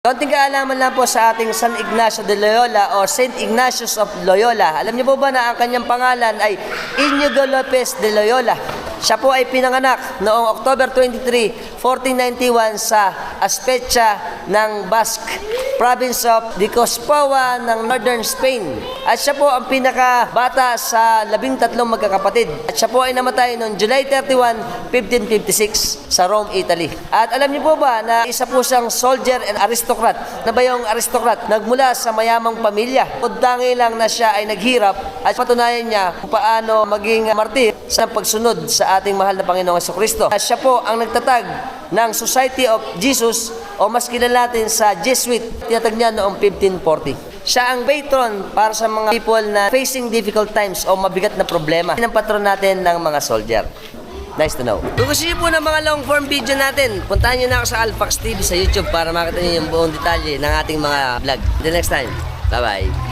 Konting kaalaman lang po sa ating San Ignacio de Loyola o Saint Ignatius of Loyola. Alam niyo po ba na ang kanyang pangalan ay Inigo Lopez de Loyola? Siya po ay pinanganak noong October 23, 1491 sa Aspecha ng Basque, province of Dicospoa ng Northern Spain. At siya po ang pinakabata sa 13 magkakapatid. At siya po ay namatay noong July 31, 1556 sa Rome, Italy. At alam niyo po ba na isa po siyang soldier and aristocrat? Na ba yung aristocrat? Nagmula sa mayamang pamilya. Tangi lang na siya ay naghirap at patunayan niya kung paano maging martir sa pagsunod sa ating mahal na Panginoong Jesucristo. At siya po ang nagtatag ng Society of Jesus o mas kilala natin sa Jesuit. Tinatag niya noong 1540. Siya ang patron para sa mga people na facing difficult times o mabigat na problema. Yan ang patron natin ng mga soldier. Nice to know. Kung gusto niyo po ng mga long form video natin, puntahan niyo na ako sa Alphax TV sa YouTube para makita niyo yung buong detalye ng ating mga vlog. Until next time. Bye-bye.